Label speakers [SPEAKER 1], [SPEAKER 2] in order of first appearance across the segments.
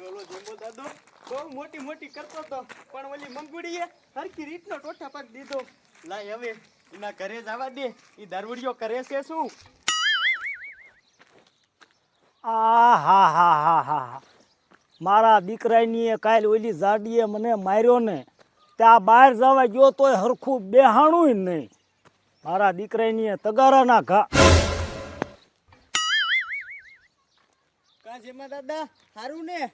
[SPEAKER 1] ઓલો જેમો દાદો બહુ મોટી મોટી કરતો તો પણ ઓલી મંગુડીએ હરખી રીતનો ટોઠા પાક દીધો. લાય હવે એના ઘરે જવા દે, ઈ દારૂડિયો કરે છે શું?
[SPEAKER 2] આ મારા દીકરાની કાલ ઓલી જાડીએ મને માર્યો ને, ત્યાં બહાર જવા ગયો તોય હરખું બેહાણું નહીં. મારા દીકરાની તગારાના ઘા.
[SPEAKER 1] કા જેમાં દાદા હારું ને?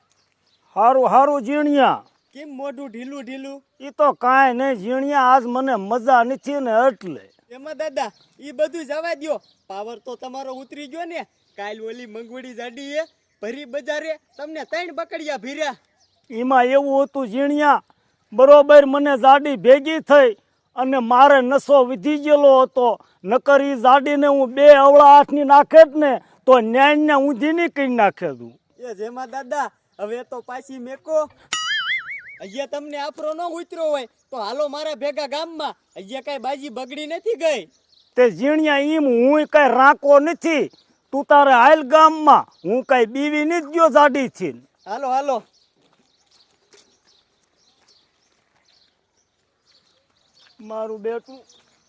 [SPEAKER 2] હારું હારું ઝીણિયા.
[SPEAKER 1] કેમ મોઢું ઢીલું ઢીલું?
[SPEAKER 2] એ તો કાંઈ નહીં ઝીણિયા, આજ મને મજા નથી ને એટલે.
[SPEAKER 1] એમાં દાદા ઈ બધું જવા દ્યો, પાવર તો તમારો ઉતરી ગયો ને. કાલ ઓલી મંગુડી જાડીએ ભરી બજારે તમને 3 બકડિયા ભીર્યા.
[SPEAKER 2] એમાં એવું હતું ઝીણિયા, બરોબર મને જાડી ભેગી થઈ અને મારે નસો વિધી ગયેલો હતો. નકર ઈ જાડીને હું 2 અવળા 8ની નાખે જ ને તો ન્યાયને ઊંધીની કરી નાખે તું.
[SPEAKER 1] એ જેમાં દાદા હવે તો પાછી મેકો. અહીંયા તમને આફરો ન ઉતર્યો હોય તો હાલો મારા ભેગા ગામમાં. અહીંયા કઈ બાજી બગડી નથી ગઈ.
[SPEAKER 2] તે ઝીણિયા એમ હું કઈ રાંકો નથી, તું તારે હાલ ગામમાં. હું કઈ બીવી નથી ગયો જાડી થી.
[SPEAKER 1] હાલો હાલો.
[SPEAKER 2] મારું બેટું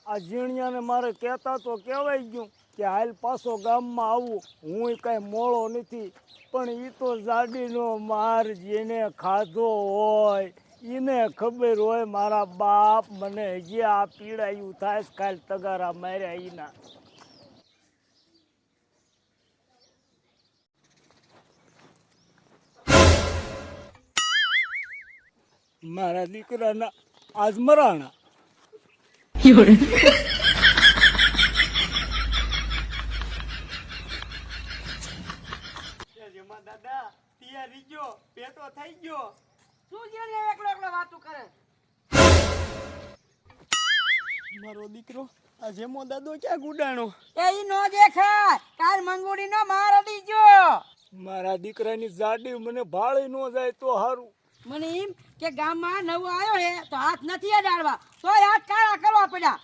[SPEAKER 2] આ ઝીણિયાને મારે કહેતા તો કહેવાય ગયું કે હાલ પાછો ગામમાં આવું. હું કઈ મોળો નથી, પણ એ તો જાડીનો માર જેને ખાધો હોય એને ખબર હોય. મારા બાપ મને હજી આ પીડાયું થાય કાલ તગારા માર્યા એના. મારા દીકરાના આજ મરાણા.
[SPEAKER 1] જેમાં દાદા તૈયારી ગયો, પેટો થઈ ગયો.
[SPEAKER 3] શું જેને એકલો એકલો વાતું કરે?
[SPEAKER 1] મારો દીકરો આ જેમો દાદો ક્યાં ગુડાણો?
[SPEAKER 3] એ ઈ નો દેખાય, કાલ મંગુડી નો માર અડી ગયો.
[SPEAKER 2] મારા દીકરાની જાડી મને ભાળી ન જાય તો સારું.
[SPEAKER 3] મને એમ કે ગામમાં નવો આવ્યો હે તો હાથ નથી અડાડવા, તોય હાથ કાળા કરવા પડ્યા.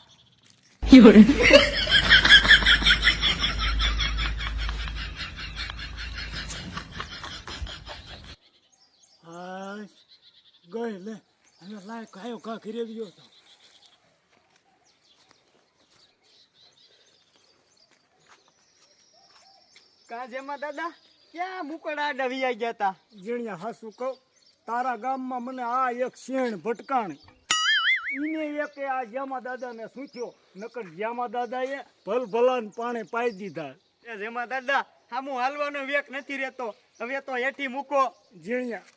[SPEAKER 2] ગઈ લે અને લાય કાયો કા ઘરે ગયો તો.
[SPEAKER 1] કા જેમાં દાદા ક્યાં મુકડા આડા વિયા ગયા તા?
[SPEAKER 2] જીણિયા હાસુ કહું, તારા ગામમાં મને આ એક શેણ ભટકાણી. ઈને એકે આ જ્યામા દાદાને સૂચ્યો, નકર જ્યામા દાદાએ ભલભલાન પાણે પાઈ દીધા.
[SPEAKER 1] એ જેમાં દાદા હામું હાલવાનો વેક નથી રહેતો, હવે તો હેઠી મૂકો.
[SPEAKER 2] જીણિયા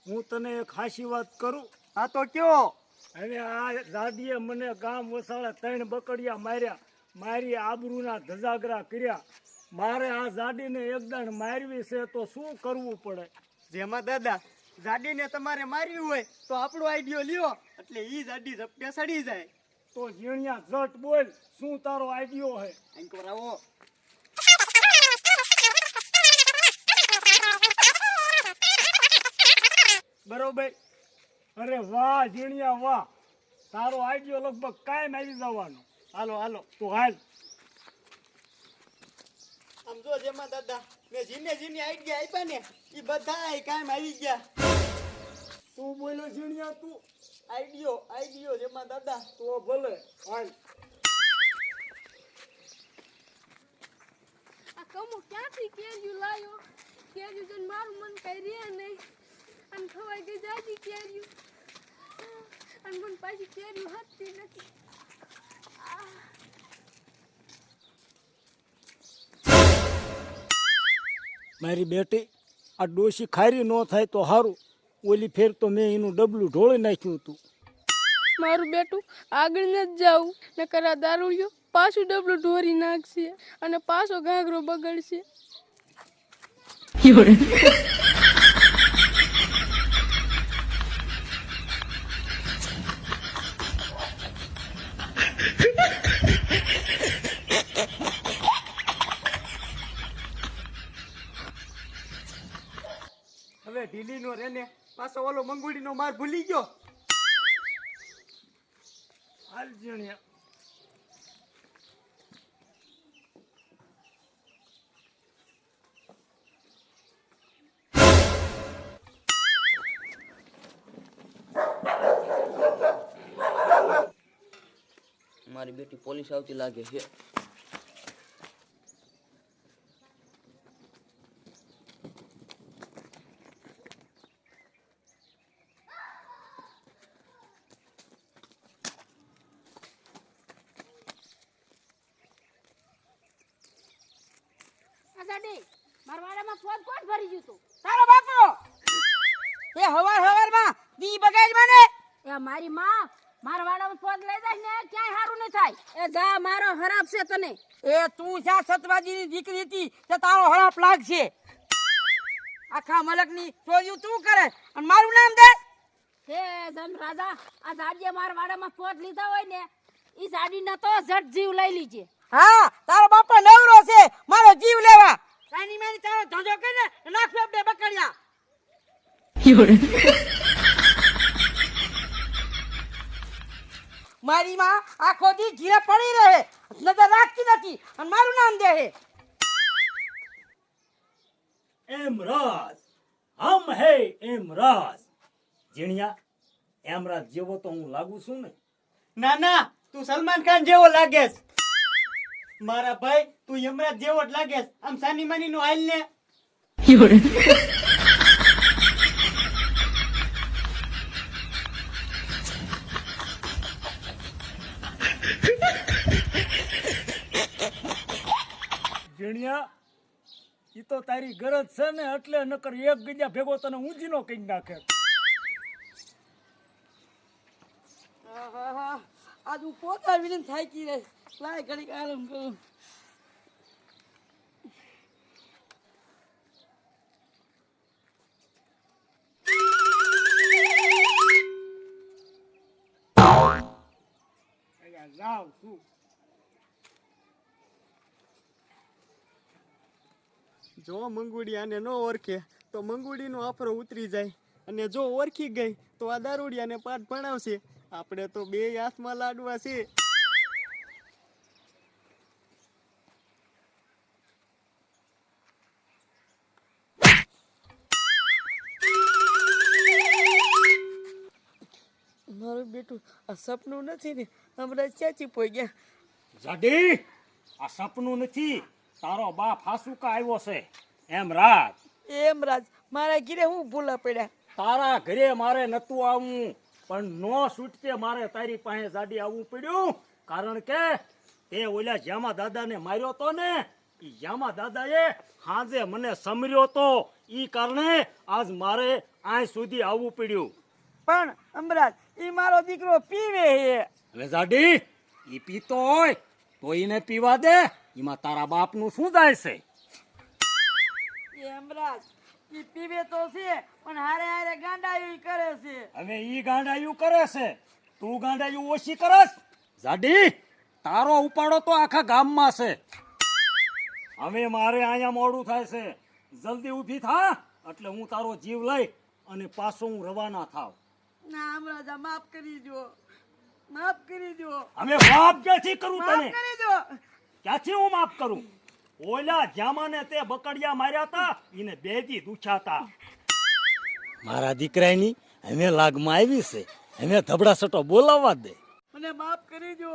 [SPEAKER 2] હું તને એક હાસી વાત કરું.
[SPEAKER 1] હા તો કયો?
[SPEAKER 2] હવે આ દાદીએ મને ગામ વસાળે 3 બકડિયા માર્યા, મારી આબરૂના ધજાગરા કર્યા. મારે આ જાડીને એકદમ મારવી છે તો શું કરવું પડે?
[SPEAKER 1] જેમાં દાદા જાડીને તમારે માર્યું હોય તો આપણો આઈડિયો લ્યો, એટલે ઈ જાડી ઝપટે સડી જાય.
[SPEAKER 2] તો ઝીણિયા જટ બોલ, શું તારો આઈડિયો હે?
[SPEAKER 1] આંકો રાવો. બરોબર.
[SPEAKER 2] અરે વાહ ઝીણિયા વાહ, તારો આઈડિયો લગભગ કાયમ આવી જવાનો.
[SPEAKER 1] હાલો હાલો.
[SPEAKER 2] તો હાલ.
[SPEAKER 1] આમ જો જેમાં દાદા મેં જીને આઈડિયા આપ્યા ને એ બધા કામ આવી ગયા.
[SPEAKER 2] તું બોલ્યો ઝીણિયા તું?
[SPEAKER 1] આઈડિયો જેમાં દાદા.
[SPEAKER 2] તો ભલે હાલ.
[SPEAKER 4] આ કમો ક્યાંથી કેર્યું લાયો? કેર્યું જન મારું મન કઈ રે નહીં, અને ખવાઈ ગઈ જાજી કેર્યું, અને મને પાછી કેર્યું હટતી નથી.
[SPEAKER 2] મારી બેટી આ ડોશી ખારી ન થાય તો સારું. ઓલી ફેર તો મેં એનું ડબલું ઢોળી નાખ્યું હતું.
[SPEAKER 4] મારું બેટું આગળ નથી જાવું, નકર આ દારૂડિયો પાછું ડબલું ઢોરી નાખશે અને પાછો ઘાઘરો બગડશે.
[SPEAKER 1] હવે ઢીલી નો રે ને પાછો ઓલો મંગુડી નો માર ભૂલી ગયો.
[SPEAKER 2] હાલ ઝીણિયા.
[SPEAKER 5] મારી બેટી પોલીસ આવતી લાગે છે.
[SPEAKER 3] આઝાદી મારા વાડામાં ફોન કોણ ભરી ગયું તું? તારો બાપો. એ હવાર દી બગાડ મને. એ મારી માં મારા વાડામાં ફોન લઈ જાય ને ક્યાંય હારું નહીં થાય. એ જા મારો હરાપ છે તને. એ તું જા સતવાજીની દીકરી હતી તે તારો હરાપ લાગશે. આખા મલકની ચોર્યું તું કરે અને મારું નામ દે. હે જન રાજા આ જાડીએ મારા વાડામાં ફોન લીધા હોય ને ઈ જાડીના તો જટ જીવ લઈ લીજે. હા તારો બાપો નવરો છે મારો જીવ લેવા. કાની માની તારો ધંધો કરીને નાખ બે બકડિયા. મારી માં આખો દી ઘીરે પડી રહે નજર રાખતી નથી અને મારું નામ દે હે.
[SPEAKER 2] એમરાજ હમ હે એમરાજ. જીણિયા એમરાજ જેવો તો હું લાગુ છું ને?
[SPEAKER 1] ના ના તું સલમાન ખાન જેવો લાગેસ. મારા ભાઈ તું યમરાજ જેવો જ લાગેસ. આમ સાની માની નું હાલ ને.
[SPEAKER 2] જીણિયા ઈ તો તારી ગરજ છે ને એટલે નકર એક ગજા ભેગો તને ઊંધીનો કઈ નાખે.
[SPEAKER 3] આજ હું પોતા વિને થાકી રહી. લાય ઘડીક આરામ કરું.
[SPEAKER 2] જાવ શું
[SPEAKER 1] જો મંગુડી આને ન ઓળખે તો મંગુડીનો આફરો ઉતરી જાય અને જો ઓળખી ગઈ તો આ દારૂડિયાને પાઠ ભણાવશે. આપણે તો બે હાથમાં લાડવા છે.
[SPEAKER 3] મારું બેટું આ સપનું નથી ને હમણાં ચાચી પોઈ ગયા.
[SPEAKER 2] જાડી આ સપનું નથી, તારો બાપ હાસુકા આવ્યો છે. એમરાજ
[SPEAKER 3] એમ રાજ મારા ઘીરે હું ભૂલા પડ્યા.
[SPEAKER 2] તારા ઘરે મારે નતું આવવું પણ નો છૂટકે મારે તારી પાસે જાડી આવવું પડ્યું. કારણ કે તે ઓલા જામા દાદાને માર્યો તો ને ઈ જામા દાદાએ હાજે મને સમર્યો તો ઈ કારણે આજ મારે આય સુધી આવવું પડ્યું.
[SPEAKER 3] પણ અમરાજ ઈ મારો દીકરો પીવે છે.
[SPEAKER 2] હવે જાડી ઈ પીતો હોય તો એને પીવા દે. એમાં તારા બાપનું શું જાય છે?
[SPEAKER 3] એ અમરાજ ઈ પીવે તો છે પણ હારે હારે ગાંડાયું કરે છે.
[SPEAKER 2] હવે ઈ ગાંડાયું કરે છે, તું ગાંડાયું ઓછી કરસ. જાડી તારો ઉપાડો તો આખા ગામમાં છે. હવે મારે અહીંયા મોડું થાય છે, જલ્દી ઊભી થા એટલે હું તારો જીવ લઈ અને પાછો હું રવાના થાવ.
[SPEAKER 3] ના અમરાજ માફ કરી દો, માફ કરી દો,
[SPEAKER 2] હવે માફ ક્યાંથી કરું
[SPEAKER 3] માફ
[SPEAKER 2] તને?
[SPEAKER 3] કરી દો.
[SPEAKER 2] ક્યાંથી હું માફ કરું? ઓલા જામાને તે બકડિયા માર્યા તા એને બેજી દુખ્યાતા. મારા દીકરાની હવે લાગમાં આવી છે, હવે ધબડા સટો બોલાવવા દે.
[SPEAKER 3] મને માફ કરી દો.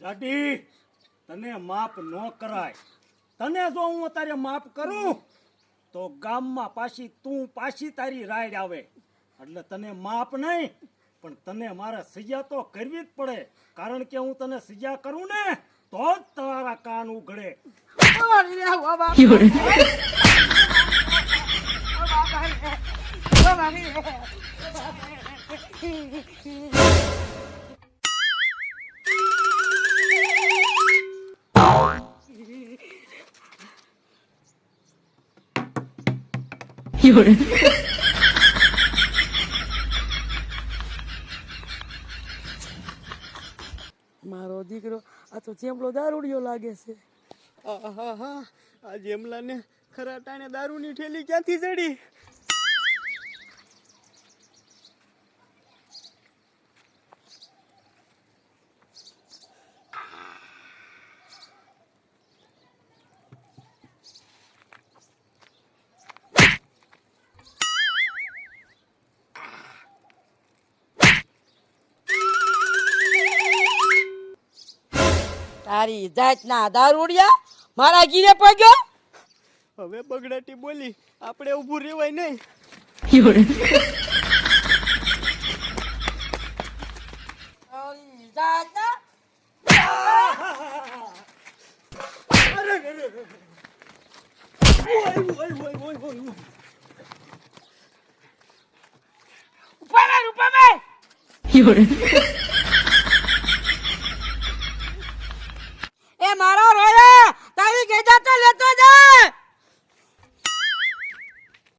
[SPEAKER 2] જાડી તને માફ ન કરાય. તને જો હું અત્યારે માફ કરું તો ગામમાં પાછી તારી રાઈડ આવે એટલે તને માફ નહીં પણ તને મારે સજા તો કરવી જ પડે. કારણ કે હું તને સજા કરું ને તો જ તારા કાન ઉઘડે.
[SPEAKER 3] અમારી રે, ઓ બાપ. ઓ બાપ રે. ઓ મારી રે. મારો દીકરો આ તો જેમલો દારૂડિયો લાગે છે.
[SPEAKER 1] આહાહા, આ જેમલાને ખરા ટાણે દારૂની ઠેલી ક્યાંથી ચડી?
[SPEAKER 3] તારી જાતના દારૂડિયા મારા ગીરે પગ્યો.
[SPEAKER 1] હવે બગડાટી બોલી આપણે ઊભું રહેવાય નહીં.
[SPEAKER 3] તારી જાતના ઉપર ઉપર